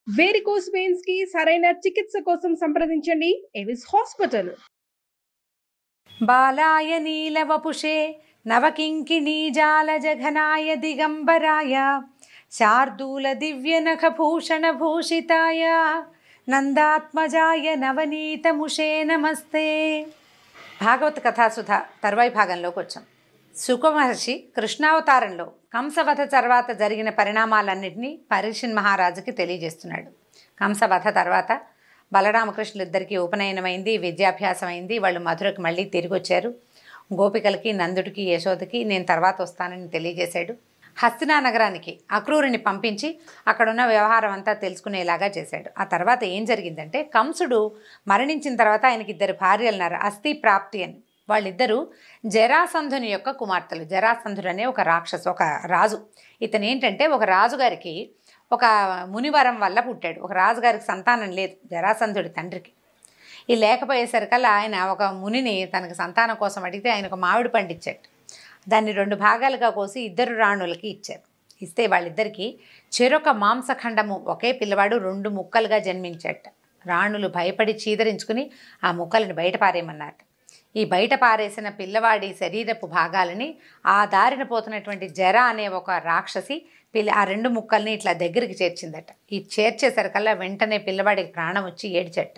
Varicose veins కి సరైన చికిత్స కోసం సంప్రదించండి ఎవిస్ హాస్పిటల్. బాలాయ నీలవపుషే నవకింకిణీజాలజఘనాయ దిగంబరాయ శార్దూల దివ్యనఖభూషణభూషితాయ నందాత్మజాయ నవనీతముషే నమస్తే. భాగవత కథాసుధ తర్వాయి భాగంలోకి వచ్చాం. సుఖమహర్షి కృష్ణావతారంలో కంసవధ తర్వాత జరిగిన పరిణామాలన్నింటినీ పరీక్షణ్ మహారాజుకి తెలియజేస్తున్నాడు. కంసవధ తర్వాత బలరామకృష్ణులు ఇద్దరికీ ఉపనయనమైంది, విద్యాభ్యాసం అయింది. వాళ్ళు మధురకు మళ్ళీ తిరిగి వచ్చారు. గోపికలకి, నందుడికి, యశోదకి నేను తర్వాత వస్తానని తెలియజేశాడు. హస్తినా నగరానికి అక్రూరుని పంపించి అక్కడున్న వ్యవహారం అంతా తెలుసుకునేలాగా చేశాడు. ఆ తర్వాత ఏం జరిగిందంటే, కంసుడు మరణించిన తర్వాత ఆయనకి ఇద్దరు భార్యలు ఉన్నారు, అస్థి ప్రాప్తి అని. వాళ్ళిద్దరూ జరాసంధుని యొక్క కుమార్తెలు. జరాసంధుడు అనే ఒక రాక్షసు, ఒక రాజు. ఇతను ఏంటంటే ఒక రాజుగారికి ఒక మునివరం వల్ల పుట్టాడు. ఒక రాజుగారికి సంతానం లేదు జరాసంధుడి తండ్రికి. ఈ లేకపోయేసరికల్లా ఆయన ఒక మునిని తనకు సంతానం కోసం అడిగితే ఆయన ఒక మామిడి పండు ఇచ్చాడు. దాన్ని 2 భాగాలుగా కోసి ఇద్దరు రాణులకి ఇచ్చారు. ఇస్తే వాళ్ళిద్దరికీ చెరొక మాంసఖండము, ఒకే పిల్లవాడు 2 ముక్కలుగా జన్మించాట. రాణులు భయపడి చీదరించుకుని ఆ ముక్కలను బయట పారేయమన్నారు. ఈ బయట పారేసిన పిల్లవాడి శరీరపు భాగాలని ఆ దారిన పోతున్నటువంటి జర అనే ఒక రాక్షసి ఆ 2 ముక్కల్ని ఇట్లా దగ్గరికి చేర్చిందట. ఈ చేర్చేసరికల్లా వెంటనే పిల్లవాడికి ప్రాణం వచ్చి ఏడ్చట.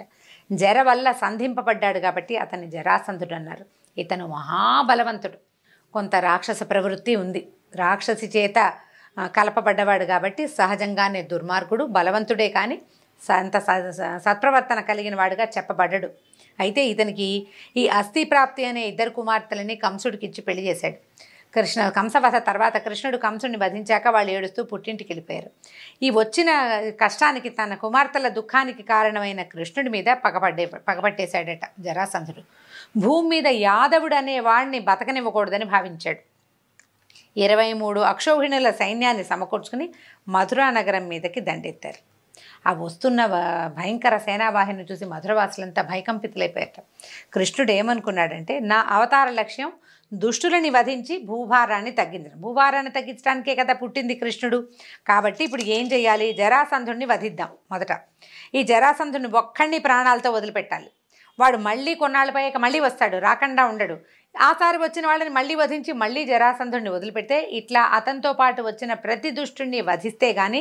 జర వల్ల సంధింపబడ్డాడు కాబట్టి అతన్ని జరాసంధుడు అన్నారు. ఇతను మహాబలవంతుడు, కొంత రాక్షస ప్రవృత్తి ఉంది. రాక్షసి చేత కలపబడ్డవాడు కాబట్టి సహజంగానే దుర్మార్గుడు, బలవంతుడే కానీ అంత సత్ప్రవర్తన కలిగిన వాడుగా చెప్పబడ్డాడు. అయితే ఇతనికి ఈ అస్థి ప్రాప్తి అనే 2 కుమార్తెలని కంసుడికి ఇచ్చి పెళ్లి చేశాడు. కంసవధ తర్వాత కృష్ణుడు కంసుడిని వధించాక వాళ్ళు ఏడుస్తూ పుట్టింటికి వెళ్ళిపోయారు. ఈ వచ్చిన కష్టానికి, తన కుమార్తెల దుఃఖానికి కారణమైన కృష్ణుడి మీద పగపట్టేశాడట జరాసంధుడు. భూమి మీద యాదవుడు అనే వాడిని బతకనివ్వకూడదని భావించాడు. 23 అక్షౌహిణుల సైన్యాన్ని సమకూర్చుకుని మధురా నగరం మీదకి దండెత్తారు. ఆ వస్తున్న భయంకర సేనావాహిని చూసి మధురవాసులంతా భయకంపితులైపోయారట. కృష్ణుడు ఏమనుకున్నాడంటే, నా అవతార లక్ష్యం దుష్టులని వధించి భూభారాన్ని తగ్గించడం. భూభారాన్ని తగ్గించడానికే కదా పుట్టింది కృష్ణుడు. కాబట్టి ఇప్పుడు ఏం చేయాలి? జరాసంధుడిని వధిద్దాం. మొదట ఈ జరాసంధుడిని ఒక్కడిని ప్రాణాలతో వదిలిపెట్టాలి. వాడు మళ్ళీ కొన్నాళ్ళపోయాక మళ్ళీ వస్తాడు, రాకుండా ఉండడు. ఆసారి వచ్చిన వాళ్ళని మళ్ళీ వధించి మళ్ళీ జరాసంధుడిని వదిలిపెడితే ఇట్లా అతనితో పాటు వచ్చిన ప్రతి దుష్టుడిని వధిస్తే కానీ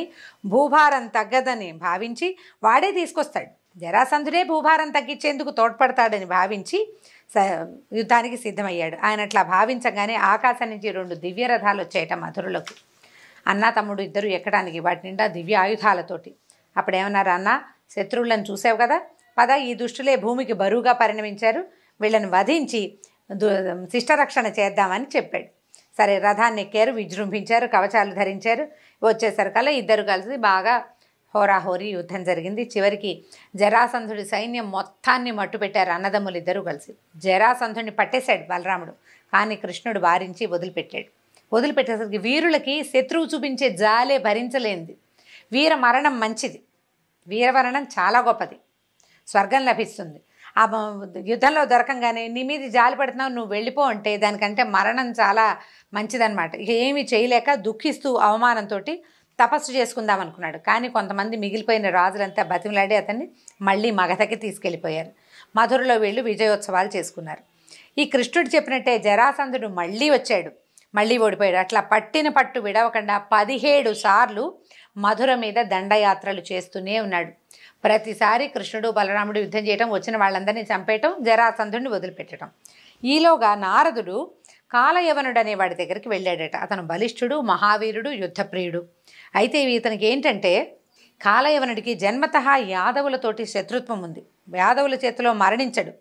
భూభారం తగ్గదని భావించి వాడే తీసుకొస్తాడు. జరాసంధుడే భూభారం తగ్గించేందుకు తోడ్పడతాడని భావించి యుద్ధానికి సిద్ధమయ్యాడు. ఆయన అట్లా భావించగానే ఆకాశం నుంచి 2 దివ్య రథాలు వచ్చాయట మధురలోకి. అన్న తమ్ముడు ఇద్దరు ఎక్కడానికి, వాటి నిండా దివ్య ఆయుధాలతోటి. అప్పుడేమన్నారు, అన్న శత్రువులను చూసావు కదా, పద ఈ దుష్టులే భూమికి బరువుగా పరిణమించారు, వీళ్ళని వధించి శిష్టరక్షణ చేద్దామని చెప్పాడు. సరే, రథాన్ని ఎక్కారు, విజృంభించారు, కవచాలు ధరించారు. వచ్చేసరికల్లా ఇద్దరు కలిసి బాగా హోరాహోరీ యుద్ధం జరిగింది. చివరికి జరాసంధుడి సైన్యం మొత్తాన్ని మట్టుపెట్టారు అన్నదమ్ములు ఇద్దరు కలిసి. జరాసంధుడిని పట్టేశాడు బలరాముడు, కానీ కృష్ణుడు వారించి వదిలిపెట్టేసరికి వీరులకి శత్రువు చూపించే జాలే భరించలేనిది. వీర మరణం మంచిది, వీరమరణం చాలా గొప్పది, స్వర్గం లభిస్తుంది. ఆ యుద్ధంలో దొరకంగానే నీ మీద జాలి పడుతున్నావు, నువ్వు వెళ్ళిపో అంటే దానికంటే మరణం చాలా మంచిదన్నమాట. ఇక ఏమీ చేయలేక దుఃఖిస్తూ అవమానంతో తపస్సు చేసుకుందాం అనుకున్నాడు. కానీ కొంతమంది మిగిలిపోయిన రాజులంతా బతిమలాడి అతన్ని మళ్ళీ మగధకి తీసుకెళ్ళిపోయారు. మధురలో వీళ్ళు విజయోత్సవాలు చేసుకున్నారు. ఈ కృష్ణుడు చెప్పినట్టే జరాసంధుడు మళ్ళీ వచ్చాడు, మళ్ళీ ఓడిపోయాడు. అట్లా పట్టిన పట్టు విడవకుండా 17 సార్లు మధుర మీద దండయాత్రలు చేస్తూనే ఉన్నాడు. ప్రతిసారి కృష్ణుడు బలరాముడు యుద్ధం చేయటం, వచ్చిన వాళ్ళందరినీ చంపేయటం, జరాసంధుడిని వదిలిపెట్టడం. ఈలోగా నారదుడు కాలయవనుడు అనే వాడి దగ్గరికి వెళ్ళాడట. అతను బలిష్ఠుడు, మహావీరుడు, యుద్ధప్రియుడు. అయితే ఇతనికి ఏంటంటే, కాలయవనుడికి జన్మతః యాదవులతోటి శత్రుత్వం ఉంది. యాదవుల చేతిలో మరణించడు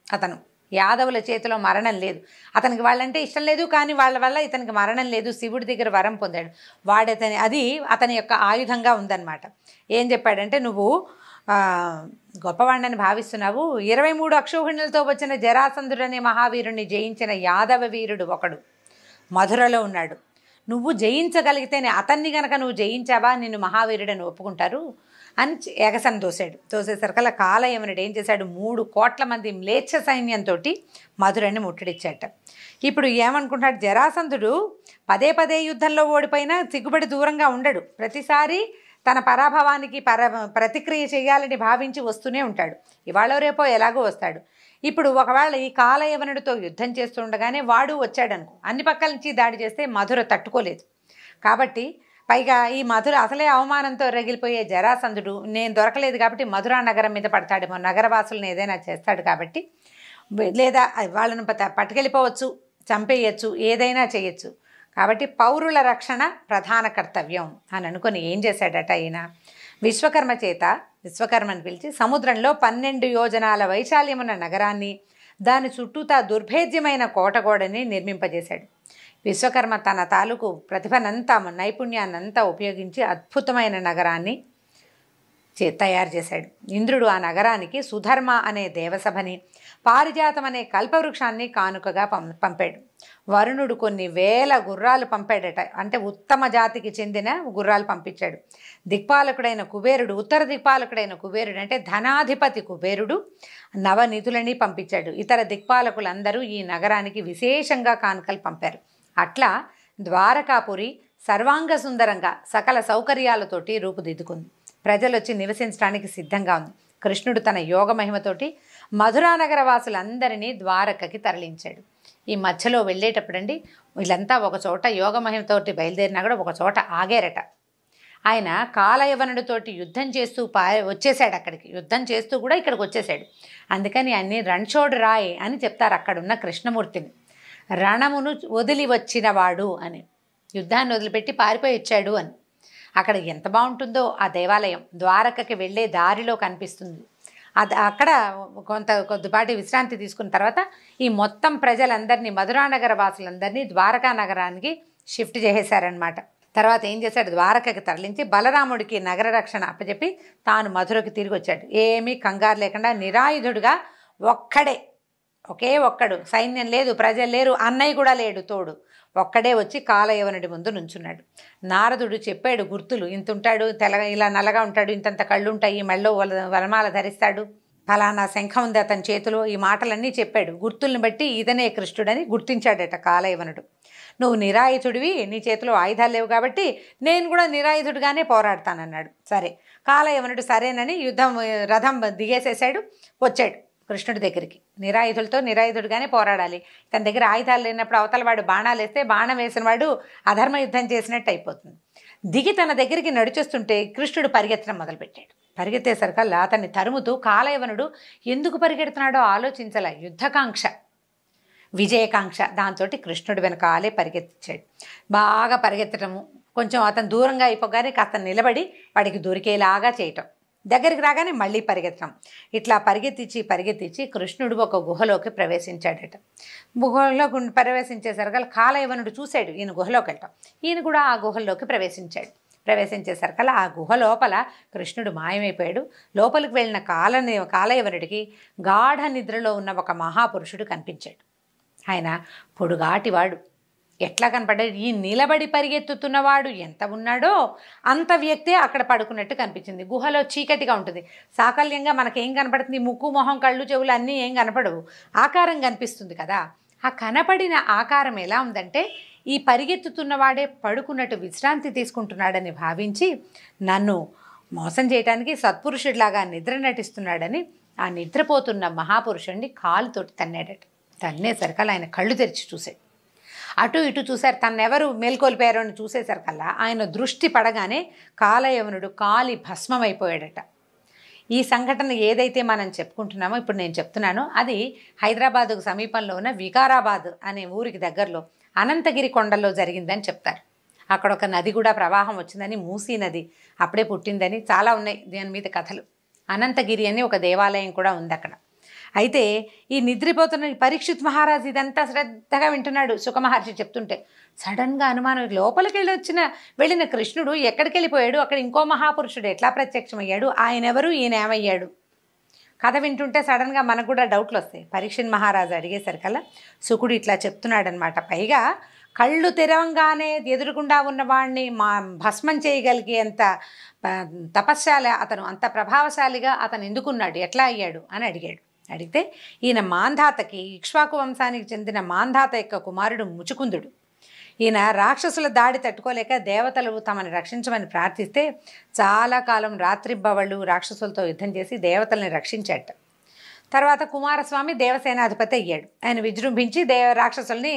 అతను, యాదవుల చేతిలో మరణం లేదు అతనికి. వాళ్ళంటే ఇష్టం లేదు, కానీ వాళ్ళ వల్ల ఇతనికి మరణం లేదు. శివుడి దగ్గర వరం పొందాడు. అది అతని యొక్క ఆయుధంగా ఉందన్నమాట. ఏం చెప్పాడంటే, నువ్వు గొప్పవాడిని భావిస్తున్నావు, 23 అక్షౌహిణులతో వచ్చిన జరాసంధుడు అనే మహావీరుణ్ణి జయించిన యాదవ వీరుడు ఒకడు మధురలో ఉన్నాడు. నువ్వు జయించగలిగితేనే, అతన్ని గనక నువ్వు జయించావా నిన్ను మహావీరుడని ఒప్పుకుంటారు అని ఎగసన తోసేసరికల్లా కాలయవనుడు ఏం చేశాడు, 3 కోట్ల మంది మ్లేచ్ఛ సైన్యంతో మధురని ముట్టడిచ్చాట. ఇప్పుడు ఏమనుకుంటాడు, జరాసంధుడు పదే యుద్ధంలో ఓడిపోయినా సిగ్గుబడి దూరంగా ఉండడు. ప్రతిసారి తన పరాభవానికి ప్రతిక్రియ చేయాలని భావించి వస్తూనే ఉంటాడు. ఇవాళ రేపో ఎలాగో వస్తాడు. ఇప్పుడు ఒకవేళ ఈ కాలయవనుడితో యుద్ధం చేస్తుండగానే వాడు వచ్చాడనుకో, అన్ని పక్కల నుంచి దాడి చేస్తే మధుర తట్టుకోలేదు. కాబట్టి పైగా ఈ మధుర అసలే అవమానంతో రగిలిపోయే జరాసంధుడు నేను దొరకలేదు కాబట్టి మధురా నగరం మీద పడతాడేమో, నగరవాసులను ఏదైనా చేస్తాడు కాబట్టి, లేదా వాళ్ళను పట్టుకెళ్ళిపోవచ్చు, చంపేయచ్చు, ఏదైనా చేయొచ్చు. కాబట్టి పౌరుల రక్షణ ప్రధాన కర్తవ్యం అని అనుకుని ఏం చేశాడట ఈయన, విశ్వకర్మని పిలిచి సముద్రంలో 12 యోజనాల వైశాల్యమున్న నగరాన్ని, దాని చుట్టూతా దుర్భేద్యమైన కోటగోడని నిర్మింపజేశాడు. విశ్వకర్మ తన తాలూకు ప్రతిభనంతా నైపుణ్యాన్నంతా ఉపయోగించి అద్భుతమైన నగరాన్ని తయారు చేశాడు. ఇంద్రుడు ఆ నగరానికి సుధర్మ అనే దేవసభని, పారిజాతం అనే కల్పవృక్షాన్ని కానుకగా పంపాడు. వరుణుడు కొన్ని వేల గుర్రాలు పంపాడట, అంటే ఉత్తమ జాతికి చెందిన గుర్రాలు పంపించాడు. దిక్పాలకుడైన కుబేరుడు, ఉత్తర దిక్పాలకుడైన కుబేరుడు అంటే ధనాధిపతి కుబేరుడు నవనిధులని పంపించాడు. ఇతర దిక్పాలకులందరూ ఈ నగరానికి విశేషంగా కానుకలు పంపారు. అట్లా ద్వారకాపురి సర్వాంగ సుందరంగా సకల సౌకర్యాలతోటి రూపుదిద్దుకుంది. ప్రజలు వచ్చి నివసించడానికి సిద్ధంగా ఉంది. కృష్ణుడు తన యోగ మహిమతోటి మధురా నగర వాసులందరినీ ద్వారకకి తరలించాడు. ఈ మధ్యలో వెళ్ళేటప్పుడండి వీళ్ళంతా ఒక చోట యోగ మహిమతోటి బయలుదేరినా కూడా ఒక చోట ఆగారట. ఆయన కాలయవనుడితోటి యుద్ధం చేస్తూ వచ్చేసాడు. అక్కడికి యుద్ధం చేస్తూ కూడా ఇక్కడికి వచ్చేసాడు. అందుకని అన్ని రణ్చోడ్ రాయ్ అని చెప్తారు అక్కడున్న కృష్ణమూర్తిని. రణమును వదిలి వచ్చినవాడు అని, యుద్ధాన్ని వదిలిపెట్టి పారిపోయి వచ్చాడు అని. అక్కడ ఎంత బాగుంటుందో ఆ దేవాలయం, ద్వారకకి వెళ్ళే దారిలో కనిపిస్తుంది. అక్కడ కొద్దిపాటి విశ్రాంతి తీసుకున్న తర్వాత ఈ మొత్తం ప్రజలందరినీ, మధురానగర వాసులందరినీ ద్వారకా నగరానికి షిఫ్ట్ చేసేశారనమాట. తర్వాత ఏం చేశాడు, ద్వారకకి తరలించి బలరాముడికి నగర రక్షణ అప్పచెప్పి తాను మధురకు తిరిగి వచ్చాడు. ఏమీ కంగారు లేకుండా నిరాయుధుడుగా ఒకే ఒక్కడు, సైన్యం లేదు, ప్రజలు లేరు, అన్నయ్య కూడా లేడు తోడు, ఒక్కడే వచ్చి కాలయవనుడి ముందు నుంచున్నాడు. నారదుడు చెప్పాడు గుర్తులు, ఇంత ఉంటాడు, ఇలా నల్లగా ఉంటాడు, ఇంతంత కళ్ళు ఉంటాయి, మెళ్ళో వనమాల ధరిస్తాడు, ఫలానా శంఖం ఉంది అతని చేతిలో, ఈ మాటలన్నీ చెప్పాడు. గుర్తుల్ని బట్టి ఇతనే కృష్ణుడని గుర్తించాడట కాలయవనుడు. నువ్వు నిరాయుధుడివి, నీ చేతిలో ఆయుధాలు లేవు కాబట్టి నేను కూడా నిరాయుధుడిగానే పోరాడతానన్నాడు. సరే, కాలయవనుడు సరేనని రథం దిగేసేసాడు, వచ్చాడు కృష్ణుడి దగ్గరికి. నిరాయుధుడిగానే పోరాడాలి. తన దగ్గర ఆయుధాలు లేనప్పుడు అవతల వాడు బాణాలు వేస్తే బాణం వేసిన వాడు అధర్మ యుద్ధం చేసినట్టు అయిపోతుంది. దిగి తన దగ్గరికి నడిచొస్తుంటే కృష్ణుడు పరిగెత్తడం మొదలుపెట్టాడు. పరిగెత్తేసరికల్లా అతన్ని తరుముతూ కాలయవనుడు ఎందుకు పరిగెడుతున్నాడో ఆలోచించాల. యుద్ధకాంక్ష, విజయకాంక్ష, దాంతో కృష్ణుడు వెనకాలే పరిగెత్తించాడు. బాగా పరిగెత్తడము, కొంచెం అతను దూరంగా అయిపోగానే కాస్త నిలబడి వాడికి దొరికేలాగా చేయటం, దగ్గరికి రాగానే మళ్ళీ పరిగెత్తడం, ఇట్లా పరిగెత్తించి కృష్ణుడు ఒక గుహలోకి ప్రవేశించాడట. గుహలోకి ప్రవేశించేసరికల్లా కాలయవనుడు చూశాడు ఈయన గుహలోకి వెళ్ళటం. ఈయన కూడా ఆ గుహల్లోకి ప్రవేశించేసరికల్లా ఆ గుహ లోపల కృష్ణుడు మాయమైపోయాడు. లోపలికి వెళ్ళిన కాలయవనుడికి గాఢ నిద్రలో ఉన్న ఒక మహాపురుషుడు కనిపించాడు. ఆయన పొడుగాటివాడు. ఎట్లా కనపడ్డాడు, ఈ నిలబడి పరిగెత్తుతున్నవాడు ఎంత ఉన్నాడో అంత వ్యక్తే అక్కడ పడుకున్నట్టు కనిపించింది. గుహలో చీకటిగా ఉంటుంది, సాకల్యంగా మనకేం కనపడుతుంది, ముక్కు మొహం కళ్ళు చెవులు అన్నీ ఏం కనపడవు, ఆకారం కనిపిస్తుంది కదా. ఆ కనపడిన ఆకారం ఎలా ఉందంటే ఈ పరిగెత్తుతున్నవాడే పడుకున్నట్టు విశ్రాంతి తీసుకుంటున్నాడని భావించి నన్ను మోసం చేయడానికి సత్పురుషుడిలాగా నిద్ర నటిస్తున్నాడని ఆ నిద్రపోతున్న మహాపురుషుడిని కాలుతోటి తన్నాడట. తన్నేసరికల్లా ఆయన కళ్ళు తెరిచి చూశాడు. అటు ఇటు చూశారు, తన్నెవరు మేల్కొల్పారో అని చూసేసరికల్లా ఆయన దృష్టి పడగానే కాలయవనుడు కాలి భస్మమైపోయాడట. ఈ సంఘటన ఏదైతే మనం చెప్పుకుంటున్నామో ఇప్పుడు నేను చెప్తున్నానో అది హైదరాబాదుకు సమీపంలో ఉన్న వికారాబాద్ అనే ఊరికి దగ్గరలో అనంతగిరి కొండల్లో జరిగిందని చెప్తారు. అక్కడ ఒక నది కూడా ప్రవాహం వచ్చిందని, మూసీ నది అప్పుడే పుట్టిందని చాలా ఉన్నాయి దాని మీద కథలు. అనంతగిరి అని ఒక దేవాలయం కూడా ఉంది అక్కడ. అయితే ఈ నిద్రపోతున్న పరీక్షిత్ మహారాజు ఇదంతా శ్రద్ధగా వింటున్నాడు. సుఖమహర్షి చెప్తుంటే సడన్గా అనుమానం, లోపలికి వెళ్ళిన కృష్ణుడు ఎక్కడికి వెళ్ళిపోయాడు, అక్కడ ఇంకో మహాపురుషుడు ఎట్లా ప్రత్యక్షమయ్యాడు, ఆయన ఎవరు, ఈయన ఏమయ్యాడు. కథ వింటుంటే సడన్గా మనకు కూడా డౌట్లు వస్తాయి. పరీక్షిత్ మహారాజు అడిగేసరికల్లా శుకుడు ఇట్లా చెప్తున్నాడనమాట. పైగా కళ్ళు తెరవంగానే ఎదురుగుండా ఉన్నవాడిని భస్మం చేయగలిగేంత తపశ్శాలి అతను, అంత ప్రభావశాలిగా అతను ఎందుకున్నాడు, ఎట్లా అయ్యాడు అని అడిగితే ఈయన మాంధాతకి, ఇక్ష్వాకు వంశానికి చెందిన మాంధాత యొక్క కుమారుడు ముచుకుందుడు. ఈయన రాక్షసుల దాడి తట్టుకోలేక దేవతలు తమని రక్షించమని ప్రార్థిస్తే చాలా కాలం రాత్రింబవళ్ళు రాక్షసులతో యుద్ధం చేసి దేవతల్ని రక్షించాట. తర్వాత కుమారస్వామి దేవసేనాధిపతి అయ్యాడు. ఆయన విజృంభించి రాక్షసుల్ని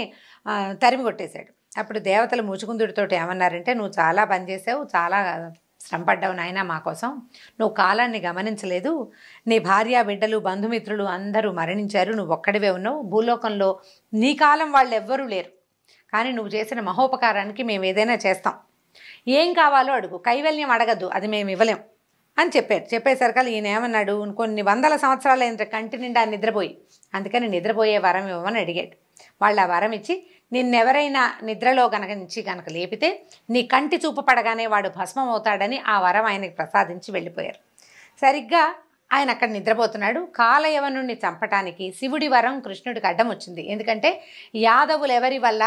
తరిమి కొట్టేశాడు. అప్పుడు దేవతలు ముచుకుందుడితోటి ఏమన్నారంటే, నువ్వు చాలా పనిచేసావు, చాలా శ్రమపడ్డావు నాయన మా కోసం, నువ్వు కాలాన్ని గమనించలేదు, నీ భార్య బిడ్డలు బంధుమిత్రులు అందరూ మరణించారు, నువ్వు ఒక్కడివే ఉన్నావు, భూలోకంలో నీ కాలం వాళ్ళు ఎవ్వరూ లేరు, కానీ నువ్వు చేసిన మహోపకారానికి మేము ఏదైనా చేస్తాం, ఏం కావాలో అడుగు, కైవల్యం అడగద్దు, అది మేము ఇవ్వలేం అని చెప్పారు. చెప్పేసరికి ఈయన ఏమన్నాడు, కొన్ని వందల సంవత్సరాలు అయిన కంటి నిండా నిద్రపోయి, అందుకని నిద్రపోయే వరం ఇవ్వమని అడిగాడు. వాళ్ళు ఆ వరం ఇచ్చి, నిన్నెవరైనా నిద్రలో కనుక లేపితే నీ కంటి చూపు పడగానే వాడు భస్మం అవుతాడని ఆ వరం ఆయనకి ప్రసాదించి వెళ్ళిపోయారు. సరిగ్గా ఆయన అక్కడ నిద్రపోతున్నాడు. కాలయవనుడిని చంపటానికి శివుడి వరం కృష్ణుడికి అడ్డం వచ్చింది. ఎందుకంటే యాదవులు ఎవరి వల్ల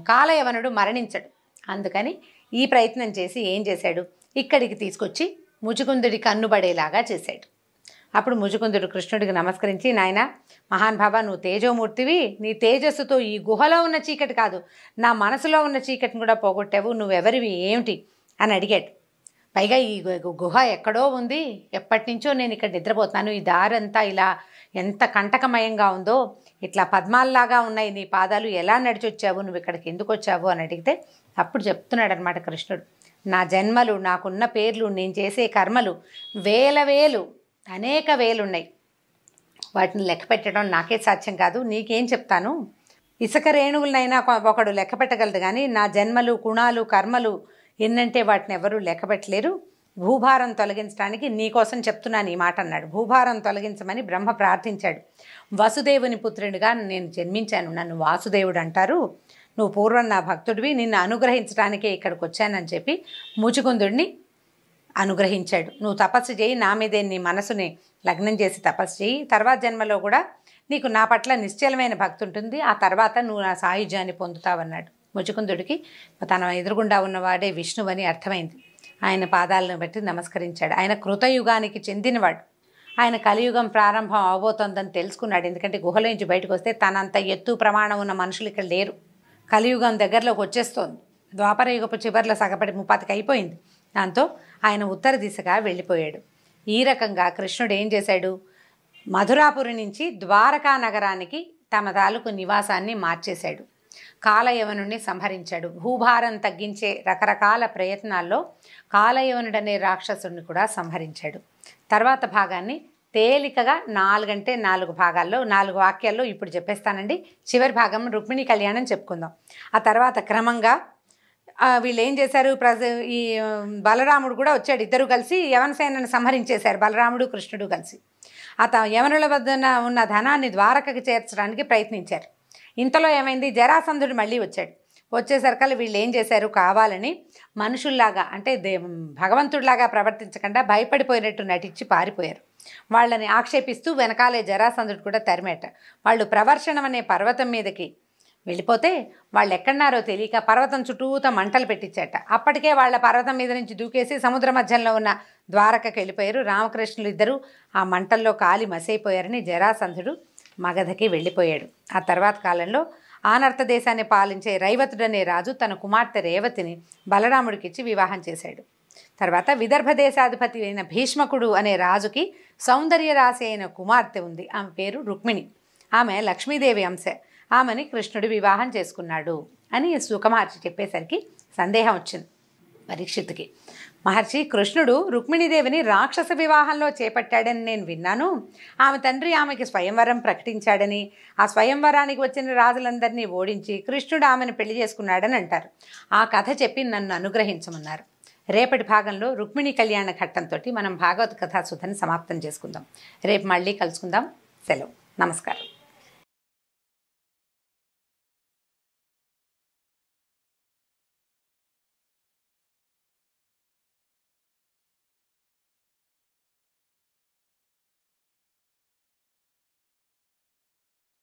కాలయవనుడు మరణించడు. అందుకని ఈ ప్రయత్నం చేసి ఏం చేశాడు, ఇక్కడికి తీసుకొచ్చి ముచుకుందుడి కన్నుబడేలాగా చేశాడు. అప్పుడు ముచుకుందుడు కృష్ణుడికి నమస్కరించి, నాయన మహానుభావ, నువ్వు తేజోమూర్తివి, నీ తేజస్సుతో ఈ గుహలో ఉన్న చీకటి కాదు, నా మనసులో ఉన్న చీకటిని కూడా పోగొట్టావు, నువ్వెవరివి ఏమిటి అని అడిగాడు. పైగా ఈ గుహ ఎక్కడో ఉంది, ఎప్పటి నుంచో నేను ఇక్కడ నిద్రపోతున్నాను, ఈ దారంతా ఇలా ఎంత కంటకమయంగా ఉందో, ఇట్లా పద్మాల్లాగా ఉన్నాయి నీ పాదాలు, ఎలా నడిచొచ్చావు, నువ్వు ఇక్కడికి ఎందుకు వచ్చావు అని అడిగితే అప్పుడు చెప్తున్నాడు అనమాట కృష్ణుడు, నా జన్మలు, నాకున్న పేర్లు, నేను చేసే కర్మలు వేలు అనేక వేలున్నాయి, వాటిని లెక్క పెట్టడం నాకే సాధ్యం కాదు, నీకేం చెప్తాను, ఇసుక రేణువులనైనా ఒకడు లెక్క పెట్టగలదు, కానీ నా జన్మలు, గుణాలు, కర్మలు ఎన్నంటే వాటిని ఎవరూ లెక్క పెట్టలేరు, భూభారం తొలగించడానికి నీకోసం చెప్తున్నాను ఈ మాట అన్నాడు. భూభారం తొలగించమని బ్రహ్మ ప్రార్థించాడు. వసుదేవుని పుత్రుడిగా నేను జన్మించాను, నన్ను వాసుదేవుడు అంటారు, నువ్వు పూర్వం నా భక్తుడివి, నిన్ను అనుగ్రహించడానికే ఇక్కడికి వచ్చానని చెప్పి ముచుకుందుడిని అనుగ్రహించాడు. నువ్వు తపస్సు చేయి, నా మీదే నీ మనసుని లగ్నం చేసి తపస్సు చేయి, తర్వాత జన్మలో కూడా నీకు నా పట్ల నిశ్చలమైన భక్తి ఉంటుంది, ఆ తర్వాత నువ్వు నా సాయుధ్యాన్ని పొందుతావన్నాడు. ముచుకుందుడికి తన ఎదురుగుండా ఉన్నవాడే విష్ణువని అర్థమైంది. ఆయన పాదాలను బట్టి నమస్కరించాడు. ఆయన కృతయుగానికి చెందినవాడు. ఆయన కలియుగం ప్రారంభం అవబోతోందని తెలుసుకున్నాడు. ఎందుకంటే గుహలో నుంచి బయటకు వస్తే తనంత ఎత్తు ప్రమాణం ఉన్న మనుషులు ఇక్కడ లేరు, కలియుగం దగ్గరలోకి వచ్చేస్తోంది, ద్వాపరయుగపు చివరిలో సగపడి ముప్పాతికి అయిపోయింది. దాంతో ఆయన ఉత్తర దిశగా వెళ్ళిపోయాడు. ఈ రకంగా కృష్ణుడు ఏం చేశాడు, మధురాపురి నుంచి ద్వారకా నగరానికి తమ తాలూకు నివాసాన్ని మార్చేశాడు. కాలయవనుడిని సంహరించాడు. భూభారం తగ్గించే రకరకాల ప్రయత్నాల్లో కాలయవనుడనే రాక్షసుడిని కూడా సంహరించాడు. తర్వాత భాగాన్ని తేలికగా 4 భాగాల్లో 4 వాక్యాల్లో ఇప్పుడు చెప్పేస్తానండి. చివరి భాగం రుక్మిణి కళ్యాణం చెప్పుకుందాం. ఆ తర్వాత క్రమంగా వీళ్ళు ఏం చేశారు, ఈ బలరాముడు కూడా వచ్చాడు. ఇద్దరు కలిసి యవనసేనని సంహరించేశారు, బలరాముడు కృష్ణుడు కలిసి. యవనుల వద్ద ఉన్న ధనాన్ని ద్వారకకి చేర్చడానికి ప్రయత్నించారు. ఇంతలో ఏమైంది, జరాసంధుడు మళ్ళీ వచ్చాడు. వచ్చేసరికల్లా వీళ్ళు ఏం చేశారు, కావాలని మనుషుల్లాగా అంటే భగవంతుడిలాగా ప్రవర్తించకుండా భయపడిపోయినట్టు నటించి పారిపోయారు. వాళ్ళని ఆక్షేపిస్తూ వెనకాలే జరాసంధుడు కూడా తరిమేట. వాళ్ళు ప్రవర్షణం అనే పర్వతం మీదకి వెళ్ళిపోతే వాళ్ళు ఎక్కడున్నారో తెలియక పర్వతం చుట్టూతా మంటలు పెట్టించాట. అప్పటికే వాళ్ళ పర్వతం మీద నుంచి దూకేసి సముద్ర మధ్యంలో ఉన్న ద్వారకకి వెళ్ళిపోయారు. రామకృష్ణులు ఇద్దరు ఆ మంటల్లో కాలి మసైపోయారని జరాసంధుడు మగధకి వెళ్ళిపోయాడు. ఆ తర్వాత కాలంలో ఆనర్త దేశాన్ని పాలించే రైవతుడనే రాజు తన కుమార్తె రేవతిని బలరాముడికిచ్చి వివాహం చేశాడు. తర్వాత విదర్భ దేశాధిపతి అయిన భీష్మకుడు అనే రాజుకి సౌందర్య రాశి అయిన కుమార్తె ఉంది. ఆమె పేరు రుక్మిణి. ఆమె లక్ష్మీదేవి అంశ. ఆమెని కృష్ణుడు వివాహం చేసుకున్నాడు అని సుఖమహర్షి చెప్పేసరికి సందేహం వచ్చింది పరీక్షిత్తుకి. మహర్షి, కృష్ణుడు రుక్మిణీదేవిని రాక్షస వివాహంలో చేపట్టాడని నేను విన్నాను. ఆమె తండ్రి ఆమెకి స్వయంవరం ప్రకటించాడని, ఆ స్వయంవరానికి వచ్చిన రాజులందరినీ ఓడించి కృష్ణుడు ఆమెను పెళ్లి చేసుకున్నాడని అంటారు. ఆ కథ చెప్పి నన్ను అనుగ్రహించమన్నారు. రేపటి భాగంలో రుక్మిణి కళ్యాణ ఘట్టంతో మనం భాగవత కథాసుధని సమాప్తం చేసుకుందాం. రేపు మళ్ళీ కలుసుకుందాం. సెలవు. నమస్కారం.